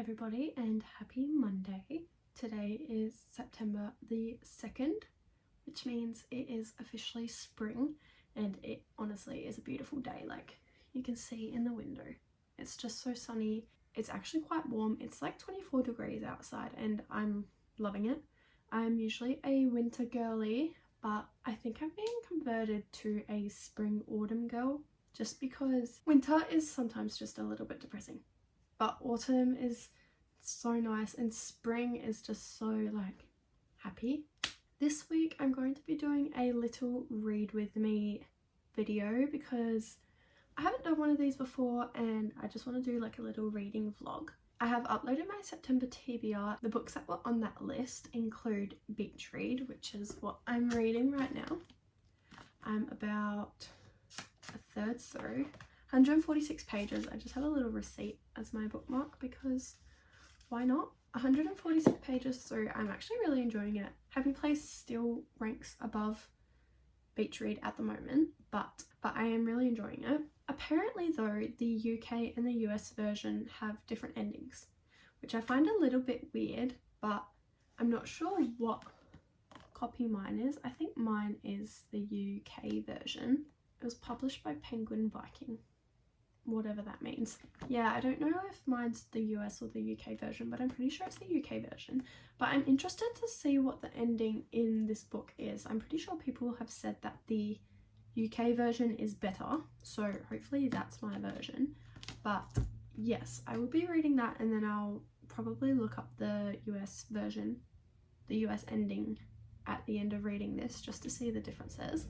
everybody and happy Monday. Today is September the 2nd, which means it is officially spring, and it honestly is a beautiful day. Like you can see in the window, it's just so sunny. It's actually quite warm. It's like 24 degrees outside and I'm loving it. I'm usually a winter girly, but I think I'm being converted to a spring autumn girl just because winter is sometimes just a little bit depressing. But autumn is so nice and spring is just so like happy. This week I'm going to be doing a little read with me video because I haven't done one of these before and I just want to do like a little reading vlog. I have uploaded my September TBR. The books that were on that list include Beach Read, which is what I'm reading right now. I'm about a third through. 146 pages. I just have a little receipt as my bookmark because why not? 146 pages through. I'm actually really enjoying it. Happy Place still ranks above Beach Read at the moment, but I am really enjoying it. Apparently though, the UK and the US version have different endings, which I find a little bit weird, but I'm not sure what copy mine is. I think mine is the UK version. It was published by Penguin Viking, whatever that means. Yeah, I don't know if mine's the US or the UK version, but I'm pretty sure it's the UK version. But I'm interested to see what the ending in this book is. I'm pretty sure people have said that the UK version is better, so hopefully that's my version. But yes, I will be reading that and then I'll probably look up the US version, the US ending at the end of reading this just to see the differences.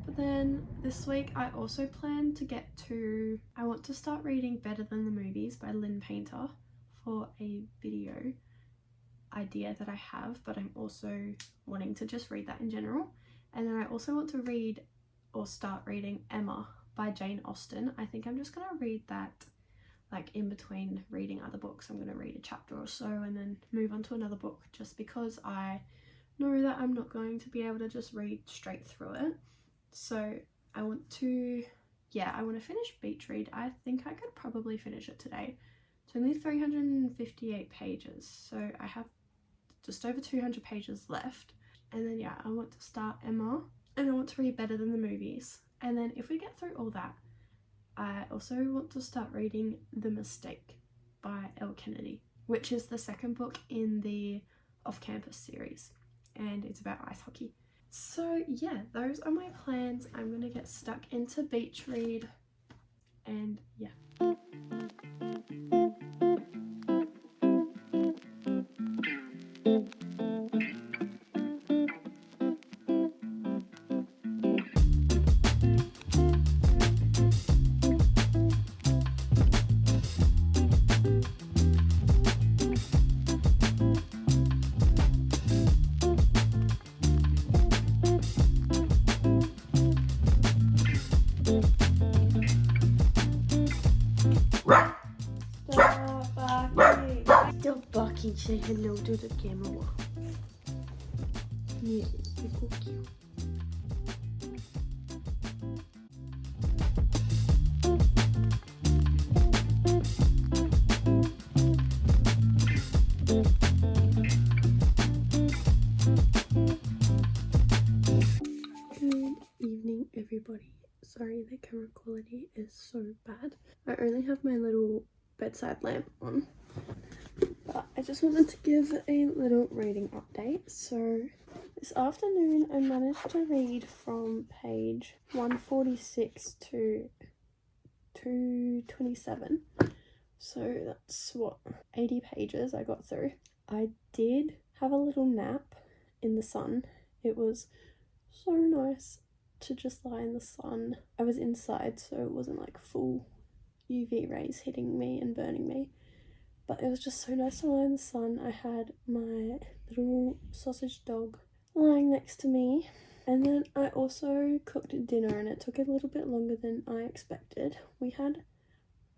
But then this week I also plan to I want to start reading Better Than the Movies by Lynn Painter for a video idea that I have, but I'm also wanting to just read that in general. And then I also want to read or start reading Emma by Jane Austen. I think I'm just going to read that like in between reading other books. I'm going to read a chapter or so and then move on to another book just because I know that I'm not going to be able to just read straight through it. So I want to finish Beach Read. I think I could probably finish it today. It's only 358 pages, so I have just over 200 pages left. And then yeah, I want to start Emma and I want to read Better Than the Movies. And then if we get through all that, I also want to start reading The Mistake by Elle Kennedy, which is the second book in the Off-Campus series, and it's about ice hockey. So yeah, those are my plans. I'm gonna get stuck into Beach Read and yeah. Stop barking, say hello to the camera. Yes, you cookie. Good evening, everybody. Sorry, the camera quality is so bad. I only have my little bedside lamp on. But I just wanted to give a little reading update. So this afternoon I managed to read from page 146 to 227. So that's what, 80 pages I got through. I did have a little nap in the sun. It was so nice to just lie in the sun. I was inside, so it wasn't like full UV rays hitting me and burning me. But it was just so nice to lie in the sun. I had my little sausage dog lying next to me. And then I also cooked dinner and it took a little bit longer than I expected. We had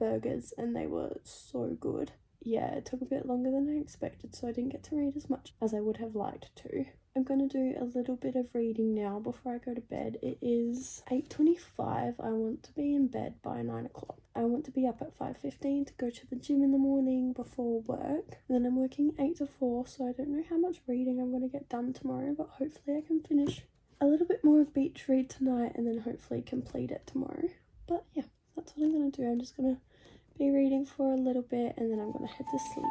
burgers and they were so good. yeah, it took a bit longer than I expected, so I didn't get to read as much as I would have liked to. I'm going to do a little bit of reading now before I go to bed. It is 8:25. I want to be in bed by 9 o'clock. I want to be up at 5:15 to go to the gym in the morning before work. And then I'm working 8 to 4, so I don't know how much reading I'm going to get done tomorrow, but hopefully I can finish a little bit more of beach read tonight and then hopefully complete it tomorrow. But yeah, that's what I'm going to do. I'm just going to be reading for a little bit and then I'm going to head to sleep.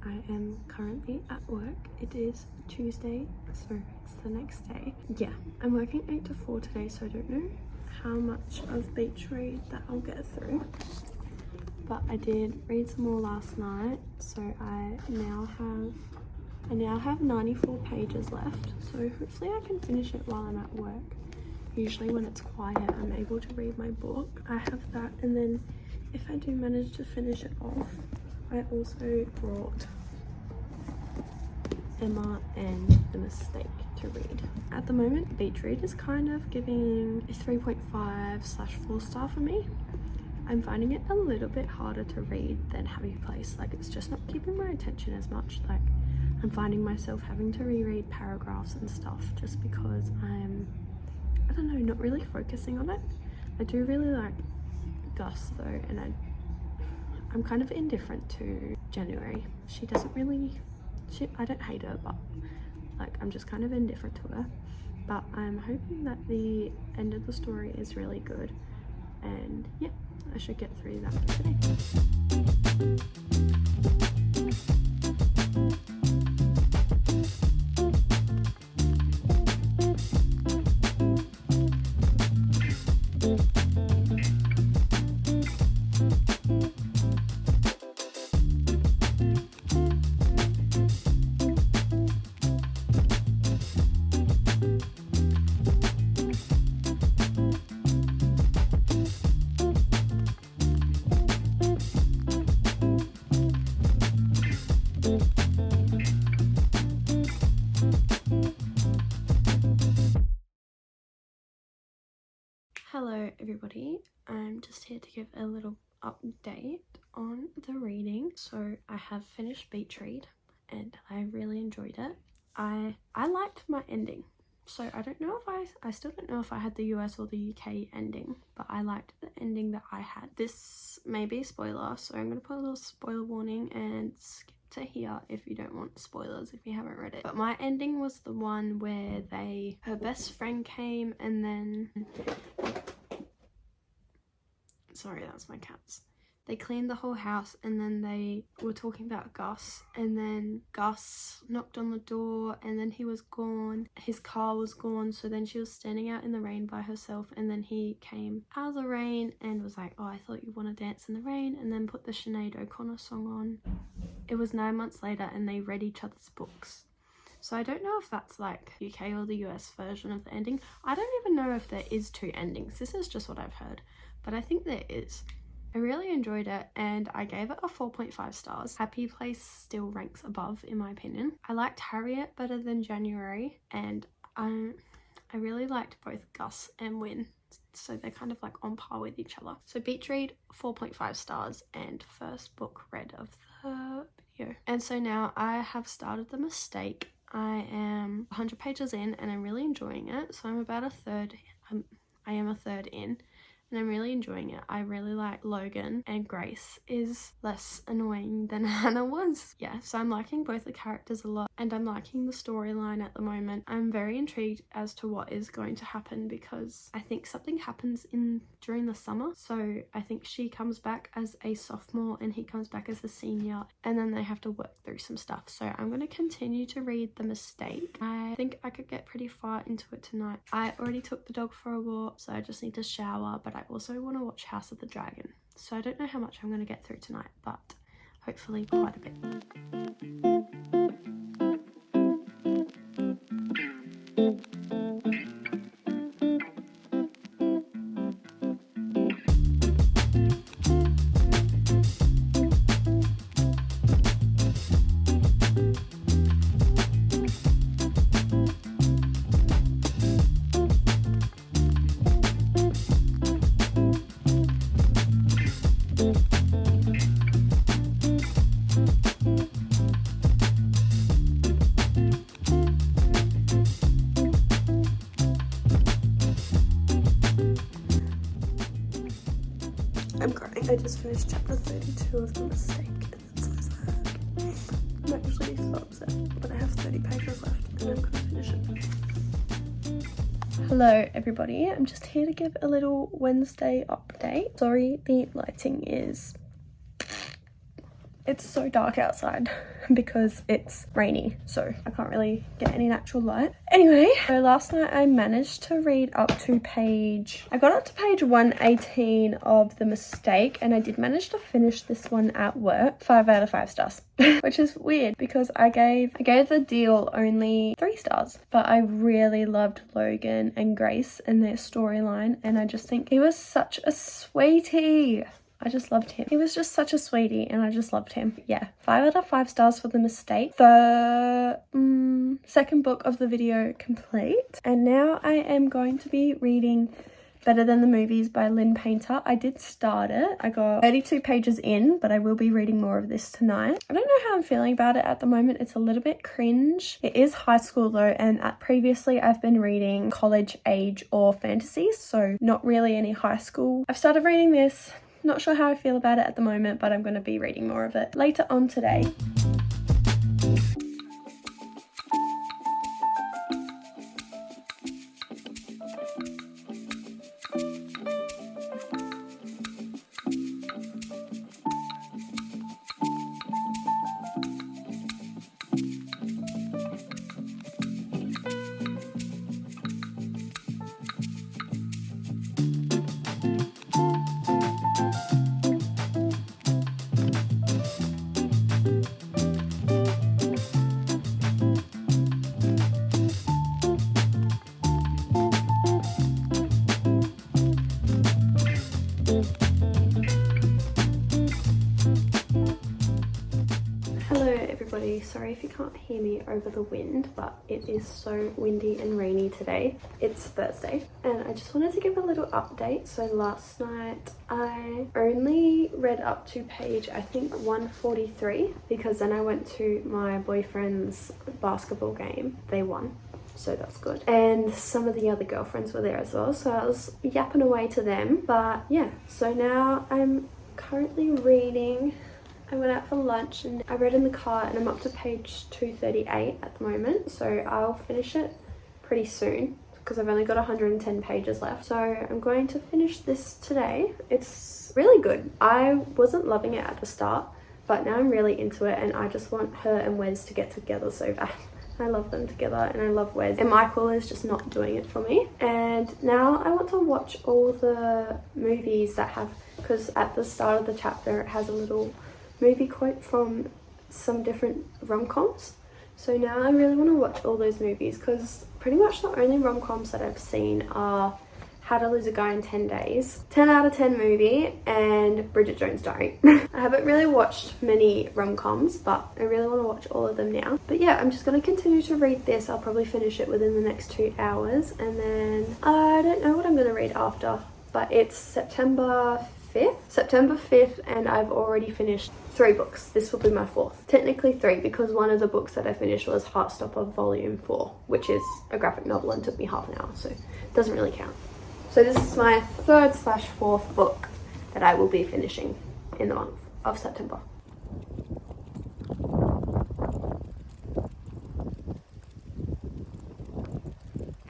I am currently at work. It is Tuesday, so it's the next day. Yeah, I'm working 8 to 4 today, so I don't know how much of beach read that I'll get through. But I did read some more last night, so I now have 94 pages left, so hopefully I can finish it while I'm at work. Usually when it's quiet, I'm able to read my book. I have that, and then if I do manage to finish it off, I also brought Emma and The Mistake to read. At the moment, beach read is kind of giving a 3.5/4 star for me. I'm finding it a little bit harder to read than Happy Place. Like, it's just not keeping my attention as much. Like, I'm finding myself having to reread paragraphs and stuff just because I don't know, not really focusing on it. I do really like Gus though, and I'm kind of indifferent to January. She doesn't really, I don't hate her, but like I'm just kind of indifferent to her. But I'm hoping that the end of the story is really good, and yeah, I should get through that today. Hello everybody, I'm just here to give a little update on the reading. So I have finished beach read and I really enjoyed it. I liked my ending. So I don't know if I still don't know if I had the US or the UK ending, but I liked the ending that I had. This may be a spoiler, so I'm going to put a little spoiler warning and skip to here if you don't want spoilers if you haven't read it. But my ending was the one where her best friend came and then, sorry, that's my cats. They cleaned the whole house and then they were talking about Gus, and then Gus knocked on the door and then he was gone. His car was gone, so then she was standing out in the rain by herself, and then he came out of the rain and was like, oh, I thought you'd want to dance in the rain, and then put the Sinead O'Connor song on. It was 9 months later and they read each other's books. So I don't know if that's like UK or the US version of the ending. I don't even know if there is 2 endings. This is just what I've heard, but I think there is. I really enjoyed it and I gave it a 4.5 stars. Happy Place still ranks above in my opinion. I liked Harriet better than January, and I really liked both Gus and Win. So they're kind of like on par with each other. So beach read, 4.5 stars, and first book read of the video. And so now I have started The Mistake. I am 100 pages in and I'm really enjoying it. So I'm about a third, I am a third in. and I'm really enjoying it. I really like Logan, and Grace is less annoying than Hannah was. Yeah, so I'm liking both the characters a lot, and I'm liking the storyline at the moment. I'm very intrigued as to what is going to happen, because I think something happens during the summer. So I think she comes back as a sophomore and he comes back as a senior, and then they have to work through some stuff. So I'm going to continue to read The Mistake. I think I could get pretty far into it tonight. I already took the dog for a walk, so I just need to shower, but I also want to watch House of the Dragon. So I don't know how much I'm going to get through tonight, but hopefully quite a bit. I'm crying. I just finished chapter 32 of The Mistake, and it's so sad. I'm actually so upset, but I have 30 pages left and I'm gonna finish it. Hello everybody, I'm just here to give a little Wednesday update. Sorry, the lighting is... It's so dark outside because it's rainy, so I can't really get any natural light. Anyway, so last night I managed to read up to I got up to page 118 of The Mistake, and I did manage to finish this one at work. 5 out of 5 stars, which is weird because I gave The Deal only 3 stars, but I really loved Logan and Grace and their storyline, and I just think he was such a sweetie. I just loved him. He was just such a sweetie and I just loved him. Yeah, 5 out of 5 stars for The Mistake. The second book of the video complete. And now I am going to be reading Better Than the Movies by Lynn Painter. I did start it. I got 32 pages in, but I will be reading more of this tonight. I don't know how I'm feeling about it at the moment. It's a little bit cringe. It is high school though, and previously I've been reading college age or fantasies, so not really any high school. I've started reading this. Not sure how I feel about it at the moment, but I'm going to be reading more of it later on today. Sorry if you can't hear me over the wind, but it is so windy and rainy today. It's Thursday and I just wanted to give a little update. So last night I only read up to page I think 143 because then I went to my boyfriend's basketball game. They won, so that's good, and some of the other girlfriends were there as well, so I was yapping away to them. But yeah, so now I'm currently reading. I went out for lunch and I read in the car and I'm up to page 238 at the moment, so I'll finish it pretty soon because I've only got 110 pages left. So I'm going to finish this today. It's really good. I wasn't loving it at the start, but now I'm really into it and I just want her and Wes to get together so bad. I love them together and I love Wes, and Michael is just not doing it for me. And now I want to watch all the movies that have, because at the start of the chapter it has a little movie quote from some different rom-coms. So now I really want to watch all those movies because pretty much the only rom-coms that I've seen are How to Lose a Guy in 10 Days, 10 out of 10 movie, and Bridget Jones' Diary. I haven't really watched many rom-coms, but I really want to watch all of them now. But yeah, I'm just going to continue to read this. I'll probably finish it within the next 2 hours, and then I don't know what I'm going to read after, but it's September 5th, and I've already finished 3 books. This will be my 4th. Technically 3 because one of the books that I finished was Heartstopper Volume 4, which is a graphic novel and took me half an hour, so it doesn't really count. So this is my 3rd/4th book that I will be finishing in the month of September.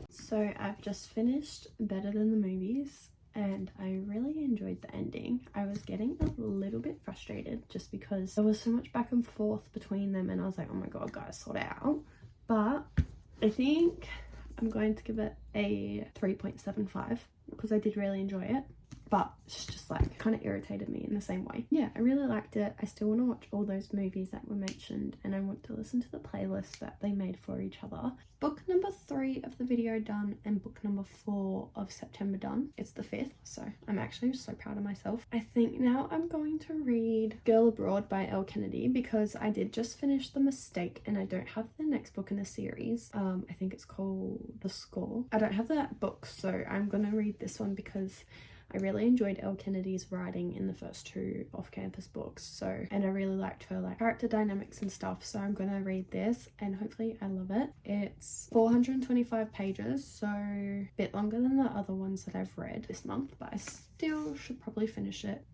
So I've just finished Better Than the Movies and I really enjoyed the ending. I was getting a little bit frustrated just because there was so much back and forth between them and I was like, oh my god guys, sort it out. But I think I'm going to give it a 3.75 because I did really enjoy it, but it's just like kind of irritated me in the same way. Yeah, I really liked it. I still want to watch all those movies that were mentioned and I want to listen to the playlist that they made for each other. Book number 3 of the video done and book number 4 of September done. It's the 5th, so I'm actually so proud of myself. I think now I'm going to read Girl Abroad by Elle Kennedy because I did just finish The Mistake and I don't have the next book in the series. I think it's called The Score. I don't have that book, so I'm gonna read this one because I really enjoyed Elle Kennedy's writing in the first 2 off-campus books, and I really liked her like character dynamics and stuff, so I'm gonna read this and hopefully I love it. It's 425 pages, so a bit longer than the other ones that I've read this month, but I still should probably finish it.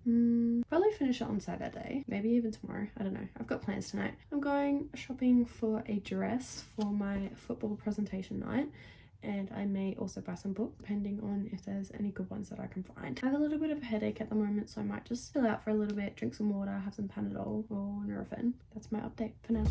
Probably finish it on Saturday, maybe even tomorrow. I don't know. I've got plans tonight. I'm going shopping for a dress for my football presentation night. And I may also buy some books depending on if there's any good ones that I can find. I have a little bit of a headache at the moment, so I might just chill out for a little bit, drink some water, have some Panadol or Nurofen. That's my update for now.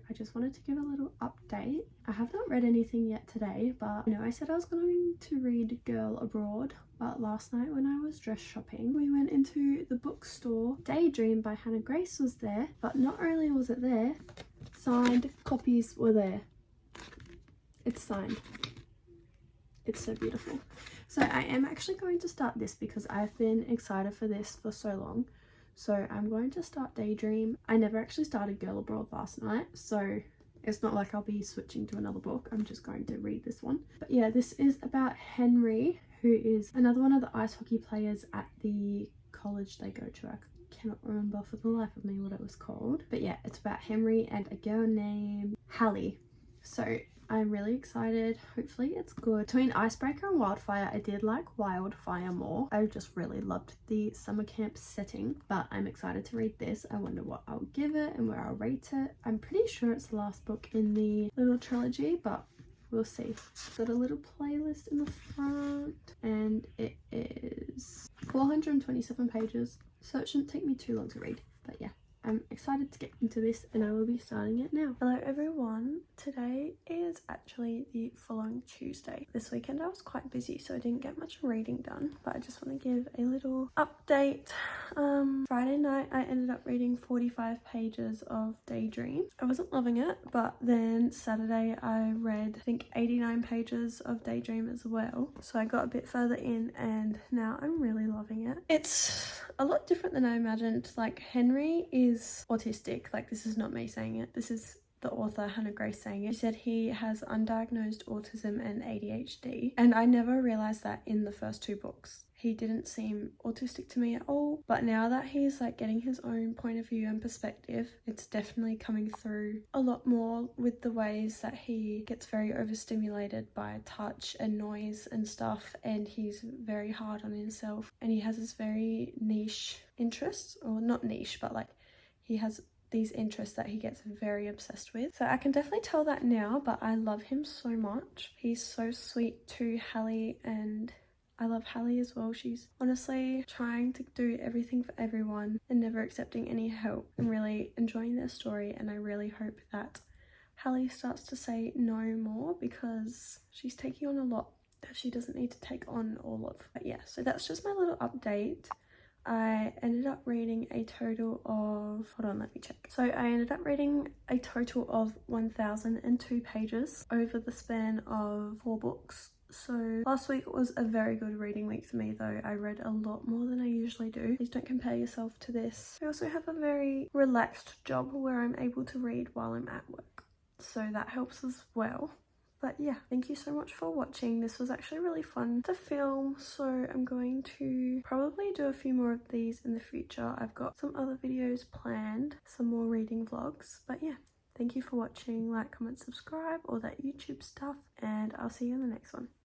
I just wanted to give a little update. I have not read anything yet today, but I said I was going to read Girl Abroad, but last night when I was dress shopping we went into the bookstore. Daydream by Hannah Grace was there, but not only was it there, signed copies were there. It's signed. It's so beautiful. So I am actually going to start this because I've been excited for this for so long. So I'm going to start Daydream. I never actually started Girl Abroad last night, so it's not like I'll be switching to another book. I'm just going to read this one. But yeah, this is about Henry, who is another one of the ice hockey players at the college they go to. I cannot remember for the life of me what it was called. But yeah, it's about Henry and a girl named Hallie. So I'm really excited. Hopefully it's good. Between Icebreaker and Wildfire, I did like Wildfire more. I just really loved the summer camp setting, but I'm excited to read this. I wonder what I'll give it and where I'll rate it. I'm pretty sure it's the last book in the little trilogy, but we'll see. It's got a little playlist in the front and it is 427 pages, so it shouldn't take me too long to read. But yeah, I'm excited to get into this and I will be starting it now. Hello everyone. Today is actually the following Tuesday. This weekend I was quite busy, so I didn't get much reading done, but I just want to give a little update. Friday night I ended up reading 45 pages of Daydream. I wasn't loving it, but then Saturday I read I think 89 pages of Daydream as well. So I got a bit further in and now I'm really loving it. It's a lot different than I imagined. Like, Henry is autistic. Like, this is not me saying it. This is the author Hannah Grace saying it. She said he has undiagnosed autism and ADHD, and I never realized that in the first 2 books. He didn't seem autistic to me at all, but now that he's like getting his own point of view and perspective, it's definitely coming through a lot more with the ways that he gets very overstimulated by touch and noise and stuff, and he's very hard on himself, and he has this very niche interests, or not niche, but like he has these interests that he gets very obsessed with. So I can definitely tell that now, but I love him so much. He's so sweet to Hallie, and I love Hallie as well. She's honestly trying to do everything for everyone and never accepting any help. I'm really enjoying their story, and I really hope that Hallie starts to say no more because she's taking on a lot that she doesn't need to take on all of. But yeah, so that's just my little update. I ended up reading a total of, hold on, let me check. So I ended up reading a total of 1002 pages over the span of 4 books. So last week was a very good reading week for me, though. I read a lot more than I usually do. Please don't compare yourself to this. I also have a very relaxed job where I'm able to read while I'm at work, so that helps as well. But yeah, thank you so much for watching. This was actually really fun to film, so I'm going to probably do a few more of these in the future. I've got some other videos planned, some more reading vlogs. But yeah, thank you for watching. Like, comment, subscribe, all that YouTube stuff, and I'll see you in the next one.